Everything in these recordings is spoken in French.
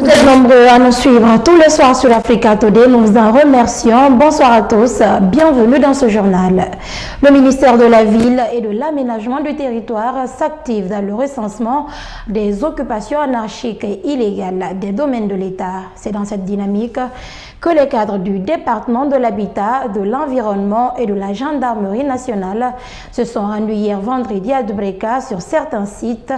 Vous êtes nombreux à nous suivre tous les soirs sur Africa Today. Nous vous en remercions. Bonsoir à tous. Bienvenue dans ce journal. Le ministère de la Ville et de l'Aménagement du Territoire s'active dans le recensement des occupations anarchiques et illégales des domaines de l'État. C'est dans cette dynamique que les cadres du département de l'habitat, de l'environnement et de la gendarmerie nationale se sont rendus hier vendredi à Dubreka sur certains sites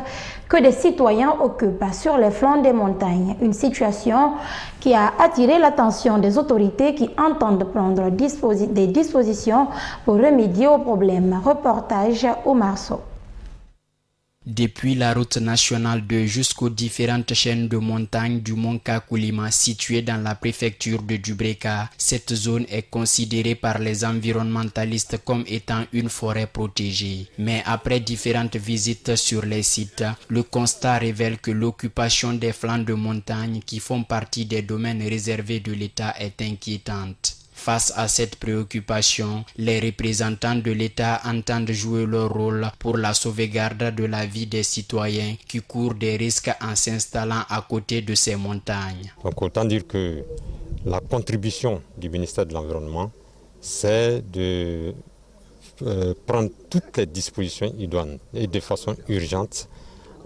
que des citoyens occupent sur les flancs des montagnes. Une situation qui a attiré l'attention des autorités qui entendent prendre des dispositions pour remédier au problème. Reportage au Marceau. Depuis la route nationale 2 jusqu'aux différentes chaînes de montagnes du mont Kakulima situées dans la préfecture de Dubreka, cette zone est considérée par les environnementalistes comme étant une forêt protégée. Mais après différentes visites sur les sites, le constat révèle que l'occupation des flancs de montagne qui font partie des domaines réservés de l'État est inquiétante. Face à cette préoccupation, les représentants de l'État entendent jouer leur rôle pour la sauvegarde de la vie des citoyens qui courent des risques en s'installant à côté de ces montagnes. Donc autant dire que la contribution du ministère de l'Environnement, c'est de prendre toutes les dispositions idoines et de façon urgente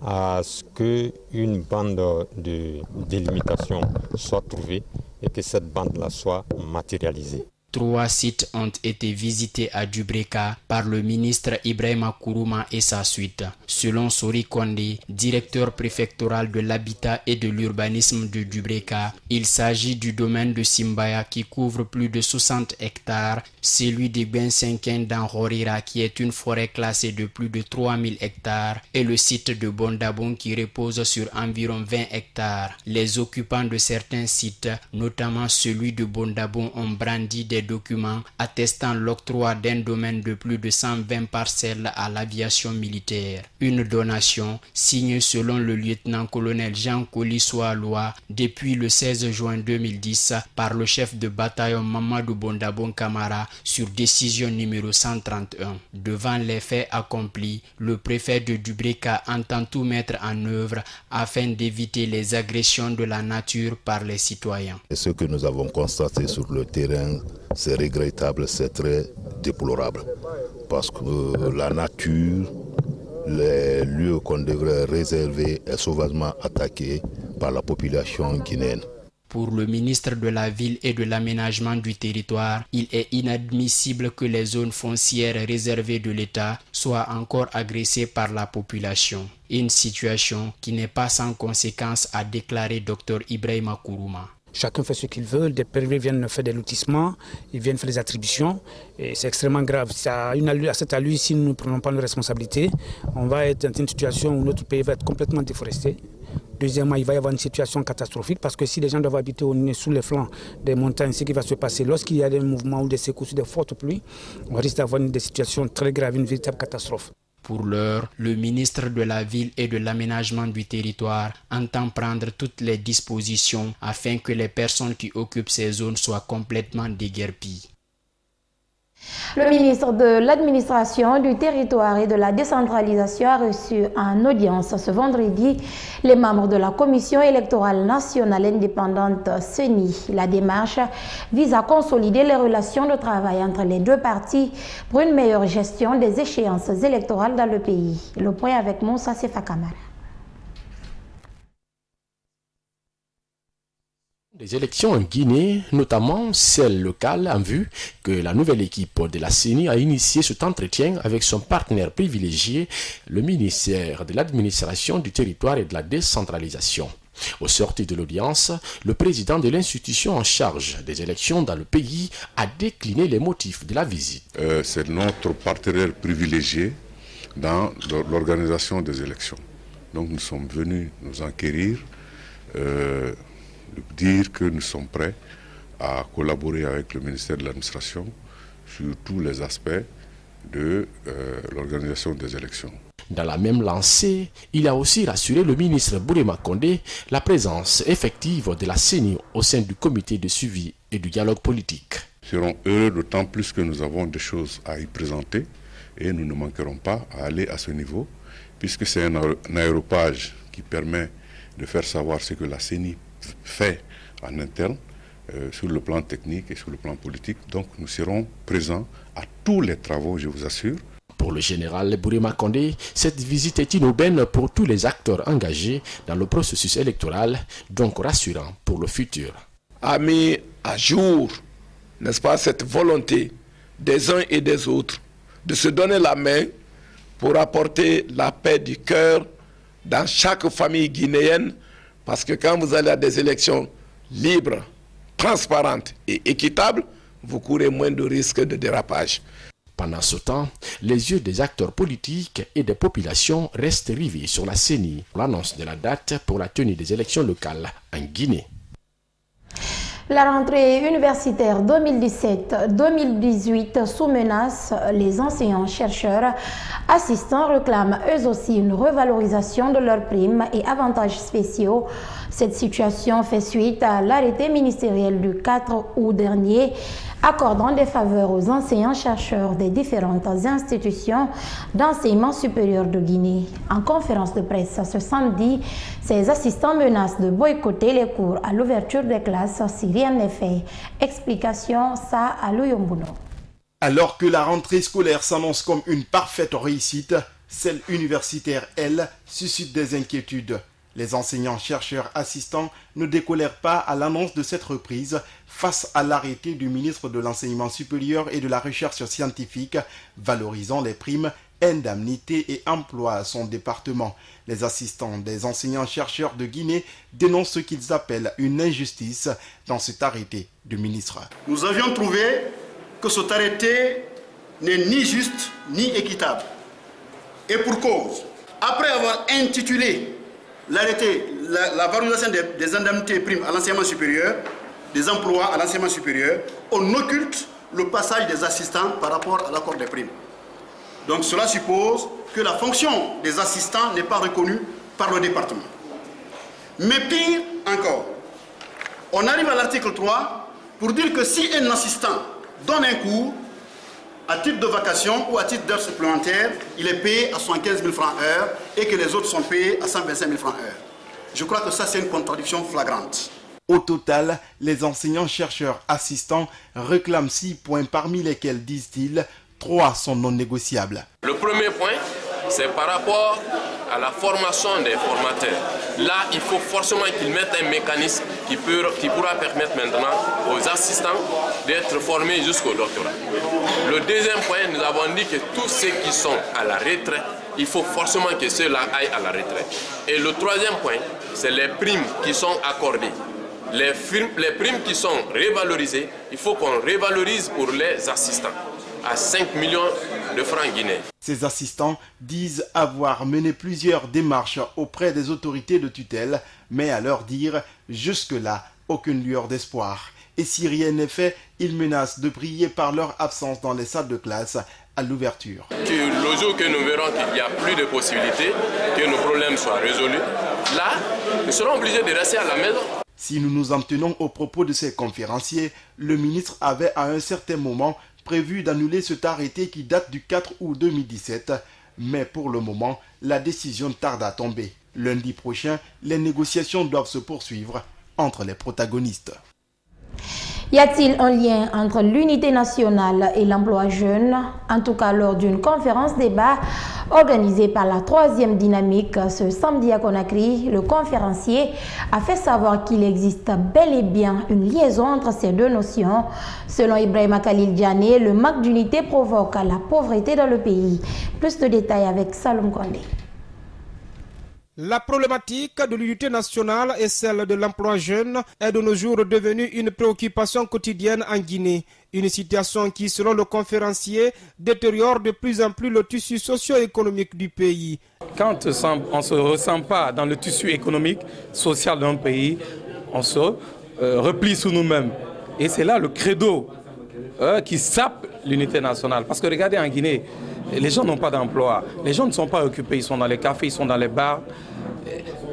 à ce qu'une bande de délimitation soit trouvée et que cette bande-là soit matérialisée. 3 sites ont été visités à Dubreka par le ministre Ibrahima Kourouma et sa suite. Selon Sori Kondé, directeur préfectoral de l'habitat et de l'urbanisme de Dubreka, il s'agit du domaine de Simbaya qui couvre plus de 60 hectares, celui de Bensenken dans Horira qui est une forêt classée de plus de 3000 hectares et le site de Bondabon qui repose sur environ 20 hectares. Les occupants de certains sites, notamment celui de Bondabon, ont brandi des documents attestant l'octroi d'un domaine de plus de 120 parcelles à l'aviation militaire. Une donation signée selon le lieutenant-colonel Jean Colissoa-Loa depuis le 16 juin 2010 par le chef de bataillon Mamadou Bondabon Kamara sur décision numéro 131. Devant les faits accomplis, le préfet de Dubreka entend tout mettre en œuvre afin d'éviter les agressions de la nature par les citoyens. Et ce que nous avons constaté sur le terrain, c'est regrettable, c'est très déplorable. Parce que la nature, les lieux qu'on devrait réserver est sauvagement attaquée par la population guinéenne. Pour le ministre de la Ville et de l'Aménagement du Territoire, il est inadmissible que les zones foncières réservées de l'État soient encore agressées par la population. Une situation qui n'est pas sans conséquence, a déclaré Dr Ibrahima Kourouma. Chacun fait ce qu'il veut, des privés viennent faire des lotissements, ils viennent faire des attributions et c'est extrêmement grave. À cette allure, si nous ne prenons pas nos responsabilités, on va être dans une situation où notre pays va être complètement déforesté. Deuxièmement, il va y avoir une situation catastrophique parce que si les gens doivent habiter sous les flancs des montagnes, ce qui va se passer lorsqu'il y a des mouvements ou des secousses ou des fortes pluies, on risque d'avoir des situations très graves, une véritable catastrophe. Pour l'heure, le ministre de la Ville et de l'Aménagement du Territoire entend prendre toutes les dispositions afin que les personnes qui occupent ces zones soient complètement déguerpies. Le ministre de l'Administration, du Territoire et de la Décentralisation a reçu en audience ce vendredi les membres de la Commission électorale nationale indépendante CENI. La démarche vise à consolider les relations de travail entre les deux parties pour une meilleure gestion des échéances électorales dans le pays. Le point avec Moussa Sefa Kamara. Des élections en Guinée, notamment celles locales, en vue que la nouvelle équipe de la CENI a initié cet entretien avec son partenaire privilégié, le ministère de l'Administration du Territoire et de la Décentralisation. Au sortir de l'audience, le président de l'institution en charge des élections dans le pays a décliné les motifs de la visite. C'est notre partenaire privilégié dans l'organisation des élections. Donc nous sommes venus nous enquérir, dire que nous sommes prêts à collaborer avec le ministère de l'Administration sur tous les aspects de l'organisation des élections. Dans la même lancée, il a aussi rassuré le ministre Bourema Condé la présence effective de la CENI au sein du comité de suivi et du dialogue politique. Nous serons heureux d'autant plus que nous avons des choses à y présenter et nous ne manquerons pas à aller à ce niveau puisque c'est un aéropage qui permet de faire savoir ce que la CENI fait en interne sur le plan technique et sur le plan politique. Donc nous serons présents à tous les travaux, je vous assure. Pour le général Bourema Condé, cette visite est une aubaine pour tous les acteurs engagés dans le processus électoral, donc rassurant pour le futur. A mis à jour, n'est-ce pas, cette volonté des uns et des autres de se donner la main pour apporter la paix du cœur dans chaque famille guinéenne, parce que quand vous allez à des élections libres, transparentes et équitables, vous courez moins de risques de dérapage. Pendant ce temps, les yeux des acteurs politiques et des populations restent rivés sur la CENI pour l'annonce de la date pour la tenue des élections locales en Guinée. La rentrée universitaire 2017-2018 sous menace, les enseignants-chercheurs assistants réclament eux aussi une revalorisation de leurs primes et avantages spéciaux. Cette situation fait suite à l'arrêté ministériel du 4 août dernier accordant des faveurs aux enseignants-chercheurs des différentes institutions d'enseignement supérieur de Guinée. En conférence de presse ce samedi, ces assistants menacent de boycotter les cours à l'ouverture des classes si rien n'est fait. Explication, ça à Loyombuno. Alors que la rentrée scolaire s'annonce comme une parfaite réussite, celle universitaire, elle, suscite des inquiétudes. Les enseignants-chercheurs assistants ne décolèrent pas à l'annonce de cette reprise face à l'arrêté du ministre de l'Enseignement supérieur et de la Recherche scientifique valorisant les primes, indemnités et emplois à son département. Les assistants des enseignants-chercheurs de Guinée dénoncent ce qu'ils appellent une injustice dans cet arrêté du ministre. Nous avions trouvé que cet arrêté n'est ni juste ni équitable. Et pour cause, après avoir intitulé l'arrêté, la valorisation des indemnités et primes à l'enseignement supérieur, des emplois à l'enseignement supérieur, on occulte le passage des assistants par rapport à l'accord des primes. Donc cela suppose que la fonction des assistants n'est pas reconnue par le département. Mais pire encore, on arrive à l'article 3 pour dire que si un assistant donne un cours à titre de vacation ou à titre d'heure supplémentaire, il est payé à 75 000 francs heure et que les autres sont payés à 125 000 francs heure. Je crois que ça, c'est une contradiction flagrante. Au total, les enseignants-chercheurs assistants réclament 6 points, parmi lesquels, disent-ils, 3 sont non négociables. Le premier point, c'est par rapport à la formation des formateurs. Là, il faut forcément qu'ils mettent un mécanisme qui pourra permettre maintenant aux assistants d'être formés jusqu'au doctorat. Le deuxième point, nous avons dit que tous ceux qui sont à la retraite, il faut forcément que ceux-là aillent à la retraite. Et le troisième point, c'est les primes qui sont accordées. Les primes qui sont révalorisées, il faut qu'on révalorise pour les assistants à 5 millions de francs guinéens. Ces assistants disent avoir mené plusieurs démarches auprès des autorités de tutelle, mais à leur dire, jusque-là, aucune lueur d'espoir. Et si rien n'est fait, ils menacent de briller par leur absence dans les salles de classe à l'ouverture. Le jour que nous verrons qu'il n'y a plus de possibilités, que nos problèmes soient résolus, là, nous serons obligés de rester à la maison. Si nous nous en tenons aux propos de ces conférenciers, le ministre avait à un certain moment prévu d'annuler cet arrêté qui date du 4 août 2017, mais pour le moment, la décision tarde à tomber. Lundi prochain, les négociations doivent se poursuivre entre les protagonistes. Y a-t-il un lien entre l'unité nationale et l'emploi jeune? En tout cas, lors d'une conférence débat organisée par la 3e dynamique ce samedi à Conakry, le conférencier a fait savoir qu'il existe bel et bien une liaison entre ces deux notions. Selon Ibrahima Khalil Diané, le manque d'unité provoque la pauvreté dans le pays. Plus de détails avec Salom Kondé. La problématique de l'unité nationale et celle de l'emploi jeune est de nos jours devenue une préoccupation quotidienne en Guinée. Une situation qui, selon le conférencier, détériore de plus en plus le tissu socio-économique du pays. Quand on ne se ressent pas dans le tissu économique, social d'un pays, on se replie sur nous-mêmes. Et c'est là le credo qui sape l'unité nationale. Parce que regardez en Guinée, les gens n'ont pas d'emploi, les gens ne sont pas occupés, ils sont dans les cafés, ils sont dans les bars.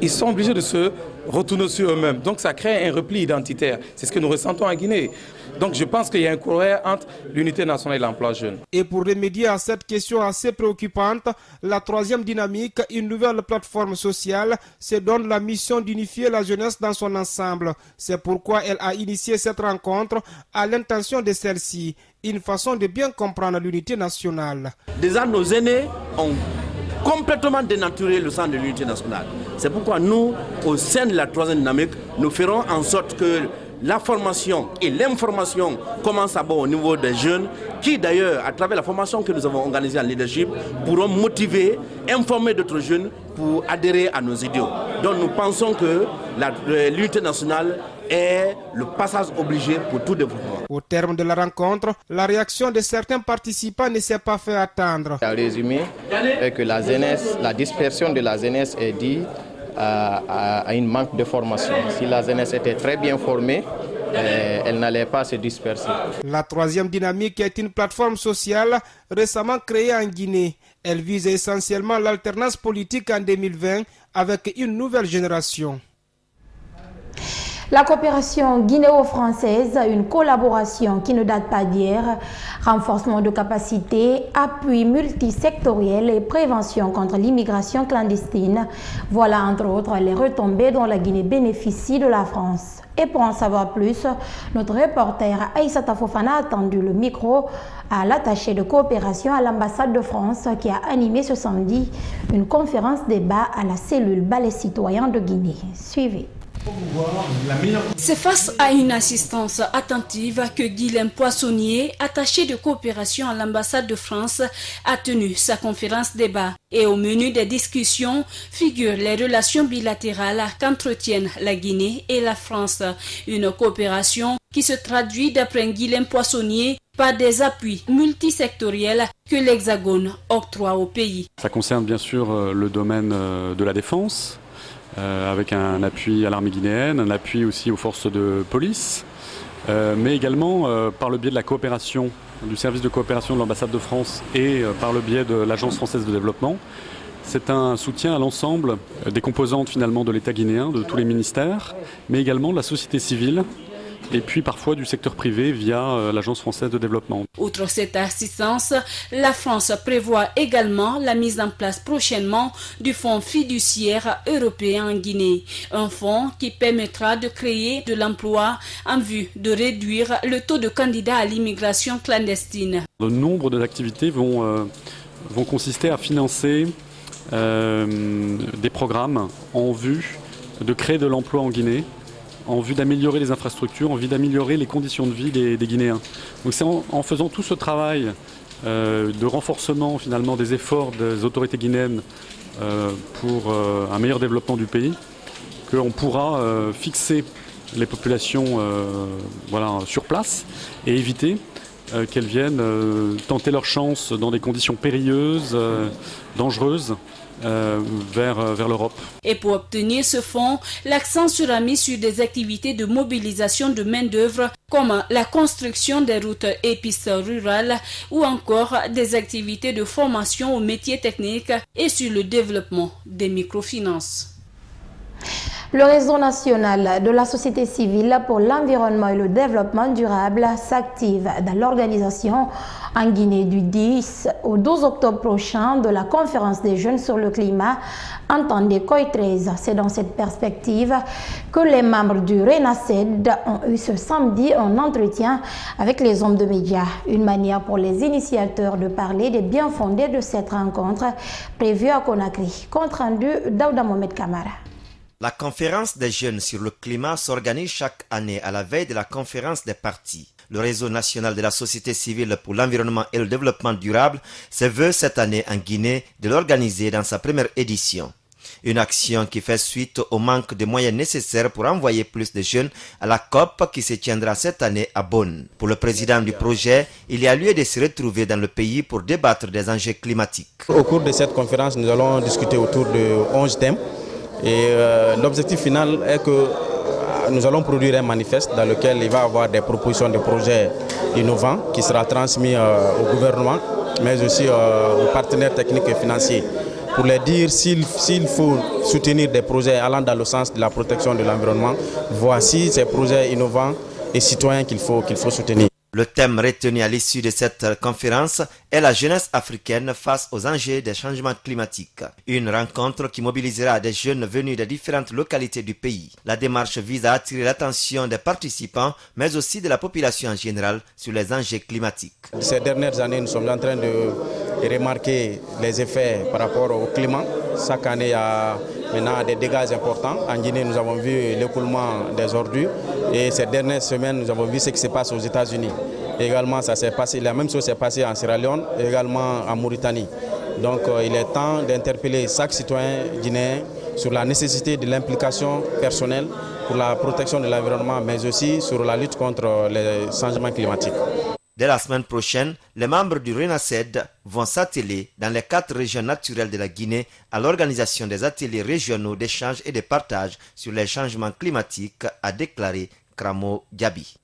Ils sont obligés de se retournent sur eux-mêmes. Donc ça crée un repli identitaire. C'est ce que nous ressentons en Guinée. Donc je pense qu'il y a un courrier entre l'unité nationale et l'emploi jeune. Et pour remédier à cette question assez préoccupante, la troisième dynamique, une nouvelle plateforme sociale, se donne la mission d'unifier la jeunesse dans son ensemble. C'est pourquoi elle a initié cette rencontre à l'intention de celle-ci, une façon de bien comprendre l'unité nationale. Déjà, nos aînés ont complètement dénaturé le sens de l'unité nationale. C'est pourquoi nous, au sein de la troisième dynamique, nous ferons en sorte que la formation et l'information commencent d'abord au niveau des jeunes qui d'ailleurs, à travers la formation que nous avons organisée en leadership, pourront motiver, informer d'autres jeunes pour adhérer à nos idéaux. Donc nous pensons que l'unité nationale est le passage obligé pour tout développement. Au terme de la rencontre, la réaction de certains participants ne s'est pas fait attendre. Le résumé est que la dispersion de la jeunesse est due à un manque de formation. Si la jeunesse était très bien formée, elle n'allait pas se disperser. La troisième dynamique est une plateforme sociale récemment créée en Guinée. Elle vise essentiellement l'alternance politique en 2020 avec une nouvelle génération. La coopération guinéo-française, une collaboration qui ne date pas d'hier, renforcement de capacités, appui multisectoriel et prévention contre l'immigration clandestine. Voilà entre autres les retombées dont la Guinée bénéficie de la France. Et pour en savoir plus, notre reporter Aïssata Fofana a attendu le micro à l'attaché de coopération à l'ambassade de France qui a animé ce samedi une conférence débat à la cellule Balai citoyen de Guinée. Suivez. C'est face à une assistance attentive que Guilain Poissonnier, attaché de coopération à l'ambassade de France, a tenu sa conférence débat. Et au menu des discussions figurent les relations bilatérales qu'entretiennent la Guinée et la France. Une coopération qui se traduit, d'après Guilain Poissonnier, par des appuis multisectoriels que l'Hexagone octroie au pays. Ça concerne bien sûr le domaine de la défense, avec un appui à l'armée guinéenne, un appui aussi aux forces de police, mais également par le biais de la coopération, du service de coopération de l'ambassade de France et par le biais de l'Agence française de développement. C'est un soutien à l'ensemble des composantes finalement de l'État guinéen, de tous les ministères, mais également de la société civile, et puis parfois du secteur privé via l'Agence française de développement. Outre cette assistance, la France prévoit également la mise en place prochainement du Fonds fiduciaire européen en Guinée. Un fonds qui permettra de créer de l'emploi en vue de réduire le taux de candidats à l'immigration clandestine. De nombre d'activités vont consister à financer des programmes en vue de créer de l'emploi en Guinée, en vue d'améliorer les infrastructures, en vue d'améliorer les conditions de vie des Guinéens. Donc c'est en faisant tout ce travail de renforcement finalement des efforts des autorités guinéennes pour un meilleur développement du pays qu'on pourra fixer les populations sur place et éviter qu'elles viennent tenter leur chance dans des conditions périlleuses, dangereuses, vers l'Europe. Et pour obtenir ce fonds, l'accent sera mis sur des activités de mobilisation de main-d'œuvre comme la construction des routes et pistes rurales ou encore des activités de formation aux métiers techniques et sur le développement des microfinances. Le réseau national de la société civile pour l'environnement et le développement durable s'active dans l'organisation en Guinée du 10 au 12 octobre prochain de la conférence des jeunes sur le climat entendez COI 13. C'est dans cette perspective que les membres du RENACED ont eu ce samedi un entretien avec les hommes de médias. Une manière pour les initiateurs de parler des bien-fondés de cette rencontre prévue à Conakry. Compte rendu Daouda Mohamed Kamara. La conférence des jeunes sur le climat s'organise chaque année à la veille de la conférence des partis. Le réseau national de la société civile pour l'environnement et le développement durable se veut cette année en Guinée de l'organiser dans sa première édition. Une action qui fait suite au manque de moyens nécessaires pour envoyer plus de jeunes à la COP qui se tiendra cette année à Bonn. Pour le président du projet, il y a lieu de se retrouver dans le pays pour débattre des enjeux climatiques. Au cours de cette conférence, nous allons discuter autour de 11 thèmes. Et l'objectif final est que nous allons produire un manifeste dans lequel il va y avoir des propositions de projets innovants qui sera transmis au gouvernement, mais aussi aux partenaires techniques et financiers pour leur dire s'il faut soutenir des projets allant dans le sens de la protection de l'environnement, voici ces projets innovants et citoyens qu'il faut soutenir. Le thème retenu à l'issue de cette conférence est la jeunesse africaine face aux enjeux des changements climatiques. Une rencontre qui mobilisera des jeunes venus de différentes localités du pays. La démarche vise à attirer l'attention des participants, mais aussi de la population en général, sur les enjeux climatiques. Ces dernières années, nous sommes en train de remarquer les effets par rapport au climat. Chaque année, il y a maintenant des dégâts importants. En Guinée, nous avons vu l'écoulement des ordures. Et ces dernières semaines, nous avons vu ce qui se passe aux États-Unis. Également, ça s'est passé, la même chose s'est passée en Sierra Leone et également en Mauritanie. Donc, il est temps d'interpeller chaque citoyen guinéen sur la nécessité de l'implication personnelle pour la protection de l'environnement, mais aussi sur la lutte contre les changements climatiques. Dès la semaine prochaine, les membres du RENACED vont s'atteler dans les 4 régions naturelles de la Guinée à l'organisation des ateliers régionaux d'échange et de partage sur les changements climatiques, a déclaré Kramo Diaby.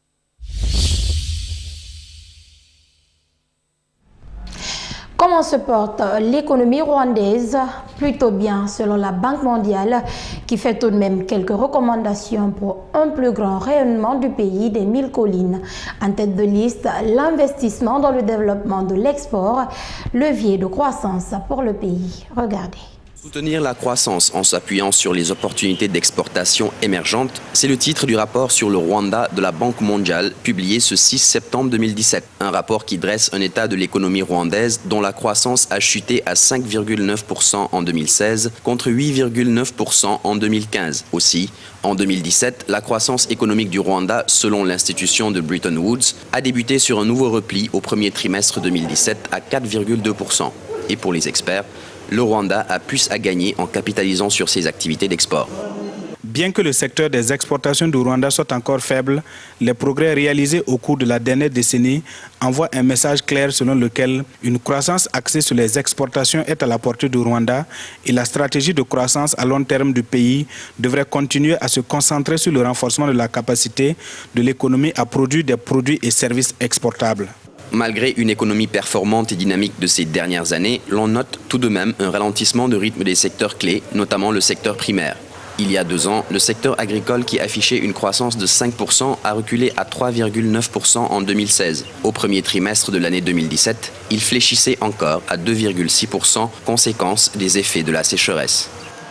Comment se porte l'économie rwandaise? Plutôt bien selon la Banque mondiale qui fait tout de même quelques recommandations pour un plus grand rayonnement du pays des 1000 collines. En tête de liste, l'investissement dans le développement de l'export, levier de croissance pour le pays. Regardez. Soutenir la croissance en s'appuyant sur les opportunités d'exportation émergentes, c'est le titre du rapport sur le Rwanda de la Banque mondiale, publié ce 6 septembre 2017. Un rapport qui dresse un état de l'économie rwandaise dont la croissance a chuté à 5,9% en 2016 contre 8,9% en 2015. Aussi, en 2017, la croissance économique du Rwanda, selon l'institution de Bretton Woods, a débuté sur un nouveau repli au premier trimestre 2017 à 4,2%. Et pour les experts, le Rwanda a plus à gagner en capitalisant sur ses activités d'export. Bien que le secteur des exportations du Rwanda soit encore faible, les progrès réalisés au cours de la dernière décennie envoient un message clair selon lequel une croissance axée sur les exportations est à la portée du Rwanda et la stratégie de croissance à long terme du pays devrait continuer à se concentrer sur le renforcement de la capacité de l'économie à produire des produits et services exportables. Malgré une économie performante et dynamique de ces dernières années, l'on note tout de même un ralentissement de rythme des secteurs clés, notamment le secteur primaire. Il y a 2 ans, le secteur agricole qui affichait une croissance de 5% a reculé à 3,9% en 2016. Au premier trimestre de l'année 2017, il fléchissait encore à 2,6%, conséquence des effets de la sécheresse.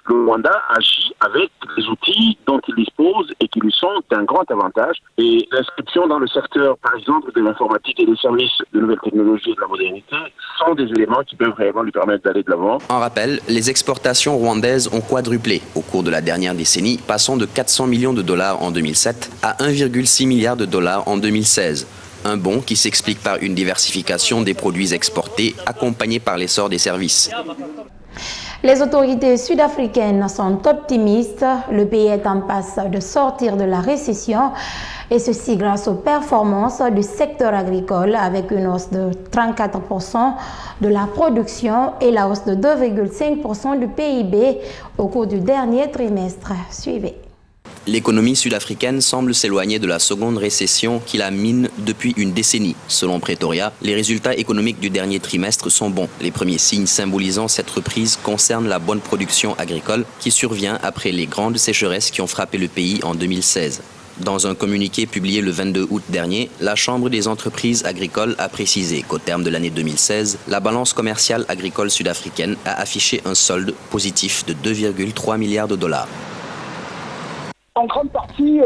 Le Rwanda agit avec les outils dont il dispose et qui lui sont d'un grand avantage. Et l'inscription dans le secteur, par exemple, de l'informatique et des services de nouvelles technologies et de la modernité sont des éléments qui peuvent réellement lui permettre d'aller de l'avant. En rappel, les exportations rwandaises ont quadruplé au cours de la dernière décennie, passant de 400 millions de dollars en 2007 à 1,6 milliard de dollars en 2016. Un bond qui s'explique par une diversification des produits exportés accompagnée par l'essor des services. Les autorités sud-africaines sont optimistes. Le pays est en passe de sortir de la récession et ceci grâce aux performances du secteur agricole avec une hausse de 34% de la production et la hausse de 2,5% du PIB au cours du dernier trimestre. Suivez. L'économie sud-africaine semble s'éloigner de la seconde récession qui la mine depuis une décennie. Selon Pretoria, les résultats économiques du dernier trimestre sont bons. Les premiers signes symbolisant cette reprise concernent la bonne production agricole qui survient après les grandes sécheresses qui ont frappé le pays en 2016. Dans un communiqué publié le 22 août dernier, la Chambre des entreprises agricoles a précisé qu'au terme de l'année 2016, la balance commerciale agricole sud-africaine a affiché un solde positif de 2,3 milliards de dollars. En grande partie,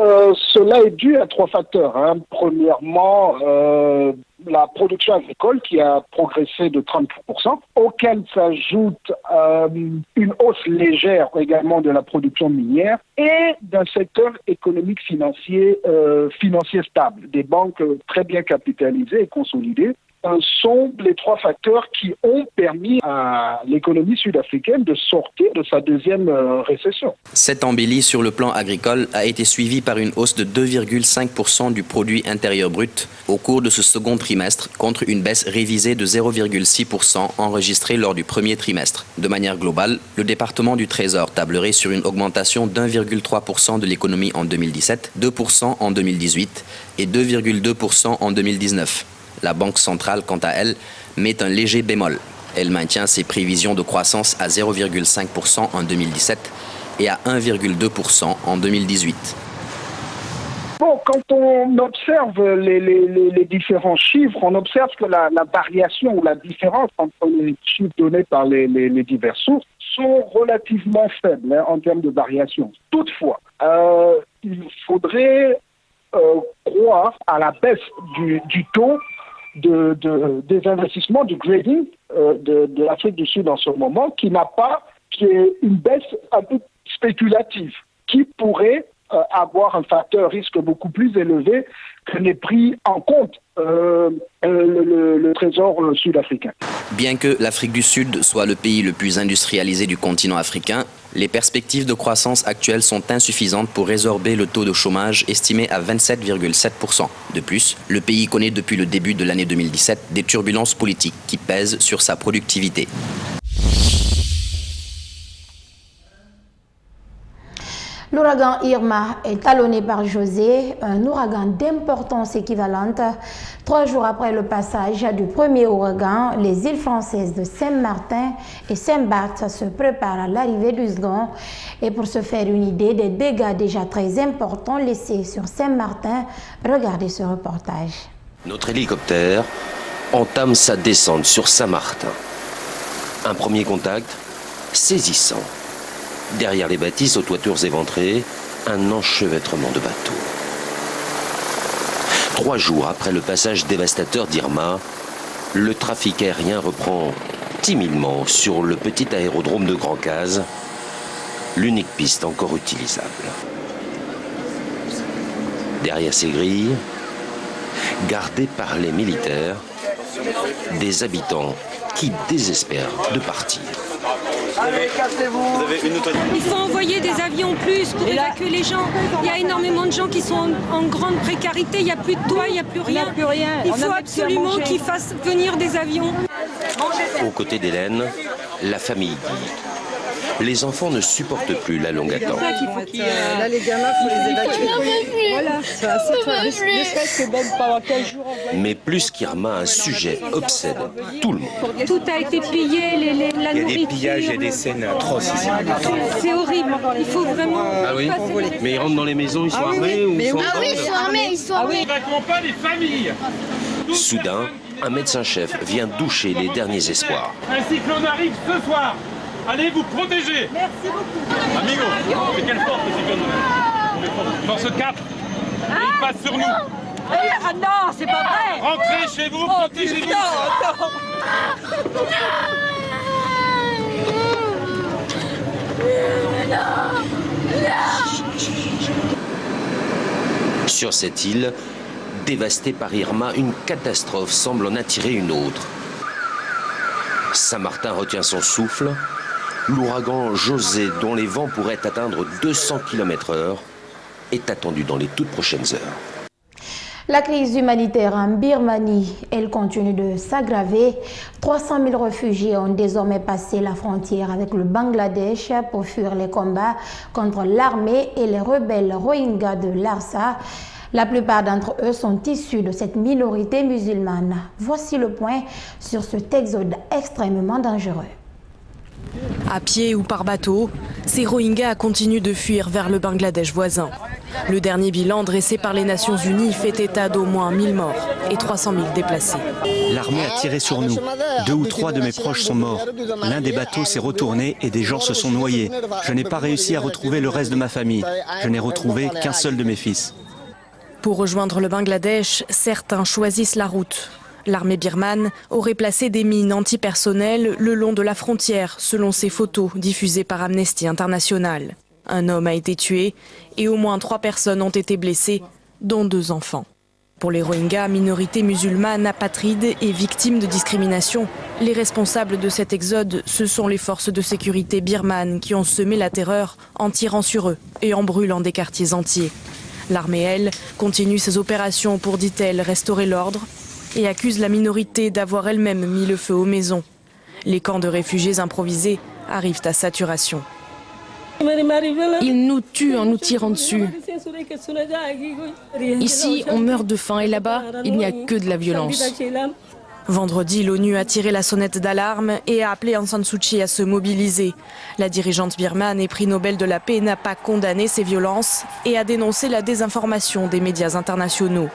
cela est dû à 3 facteurs. Premièrement, la production agricole qui a progressé de 33%, auquel s'ajoute une hausse légère également de la production minière et d'un secteur économique financier stable. Des banques très bien capitalisées et consolidées sont les 3 facteurs qui ont permis à l'économie sud-africaine de sortir de sa deuxième récession. Cette embellie sur le plan agricole a été suivie par une hausse de 2,5% du produit intérieur brut au cours de ce second trimestre contre une baisse révisée de 0,6% enregistrée lors du premier trimestre. De manière globale, le département du Trésor tablerait sur une augmentation d'1,3% de l'économie en 2017, 2% en 2018 et 2,2% en 2019. La Banque centrale, quant à elle, met un léger bémol. Elle maintient ses prévisions de croissance à 0,5% en 2017 et à 1,2% en 2018. Bon, quand on observe les différents chiffres, on observe que la variation ou la différence entre les chiffres donnés par les diverses sources sont relativement faibles en termes de variation. Toutefois, il faudrait croire à la baisse du taux des investissements, du grading de l'Afrique du Sud en ce moment, qui est une baisse un peu spéculative, qui pourrait avoir un facteur risque beaucoup plus élevé que n'est pris en compte le trésor sud-africain. Bien que l'Afrique du Sud soit le pays le plus industrialisé du continent africain, les perspectives de croissance actuelles sont insuffisantes pour résorber le taux de chômage estimé à 27,7%. De plus, le pays connaît depuis le début de l'année 2017 des turbulences politiques qui pèsent sur sa productivité. L'ouragan Irma est talonné par José, un ouragan d'importance équivalente. 3 jours après le passage du premier ouragan, les îles françaises de Saint-Martin et Saint-Barth se préparent à l'arrivée du second. Et pour se faire une idée des dégâts déjà très importants laissés sur Saint-Martin, regardez ce reportage. Notre hélicoptère entame sa descente sur Saint-Martin. Un premier contact saisissant. Derrière les bâtisses aux toitures éventrées, un enchevêtrement de bateaux. 3 jours après le passage dévastateur d'Irma, le trafic aérien reprend timidement sur le petit aérodrome de Grand Case, l'unique piste encore utilisable. Derrière ces grilles, gardées par les militaires, des habitants qui désespèrent de partir. Allez, cassez-vous. Il faut envoyer des avions plus pour évacuer les gens. Il y a énormément de gens qui sont en grande précarité. Il n'y a plus de toit, il n'y a plus rien. Il faut absolument qu'ils fassent venir des avions. Aux côtés d'Hélène, la famille dit. Les enfants ne supportent plus la longue attente. Là, les gamins, il faut les évacuer. Voilà, ne serait-ce que même pendant 15 jours. Mais plus qu'Irma, un sujet obsède tout le monde. Tout a été pillé, la nourriture. Il y a des pillages et des scènes atroces ici. C'est horrible. Il faut vraiment. Ah oui. Mais ils rentrent dans les maisons, ils sont armés ou ils sont Ah oui, ils sont armés, ils sont armés. Pas les familles. Soudain, un médecin-chef vient doucher les derniers espoirs. Un cyclone arrive ce soir. Allez vous protéger. Merci beaucoup. Amigo, c'est quelle force le cyclone? Force 4. Il passe sur nous. Ah non, c'est pas vrai. Rentrez chez vous, protégez-vous. Sur cette île, dévastée par Irma, une catastrophe semble en attirer une autre. Saint-Martin retient son souffle. L'ouragan José, dont les vents pourraient atteindre 200 km/h, est attendu dans les toutes prochaines heures. La crise humanitaire en Birmanie, elle continue de s'aggraver. 300 000 réfugiés ont désormais passé la frontière avec le Bangladesh pour fuir les combats contre l'armée et les rebelles Rohingyas de Lhasa. La plupart d'entre eux sont issus de cette minorité musulmane. Voici le point sur cet exode extrêmement dangereux. À pied ou par bateau, ces Rohingyas continuent de fuir vers le Bangladesh voisin. Le dernier bilan dressé par les Nations Unies fait état d'au moins 1000 morts et 300 000 déplacés. L'armée a tiré sur nous. 2 ou 3 de mes proches sont morts. L'un des bateaux s'est retourné et des gens se sont noyés. Je n'ai pas réussi à retrouver le reste de ma famille. Je n'ai retrouvé qu'un seul de mes fils. Pour rejoindre le Bangladesh, certains choisissent la route. L'armée birmane aurait placé des mines antipersonnelles le long de la frontière, selon ces photos diffusées par Amnesty International. Un homme a été tué et au moins 3 personnes ont été blessées, dont 2 enfants. Pour les Rohingyas, minorité musulmane, apatrides et victimes de discrimination, les responsables de cet exode, ce sont les forces de sécurité birmanes qui ont semé la terreur en tirant sur eux et en brûlant des quartiers entiers. L'armée, elle, continue ses opérations pour, dit-elle, restaurer l'ordre et accuse la minorité d'avoir elle-même mis le feu aux maisons. Les camps de réfugiés improvisés arrivent à saturation. Ils nous tuent en nous tirant dessus. Ici, on meurt de faim et là-bas, il n'y a que de la violence. Vendredi, l'ONU a tiré la sonnette d'alarme et a appelé Aung San Suu Kyi à se mobiliser. La dirigeante birmane et prix Nobel de la paix n'a pas condamné ces violences et a dénoncé la désinformation des médias internationaux.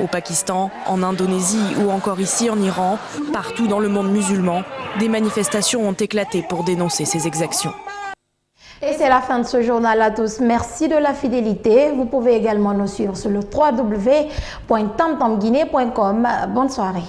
Au Pakistan, en Indonésie ou encore ici en Iran, partout dans le monde musulman, des manifestations ont éclaté pour dénoncer ces exactions. Et c'est la fin de ce journal à tous. Merci de la fidélité. Vous pouvez également nous suivre sur le www.tamtamguinée.com. Bonne soirée.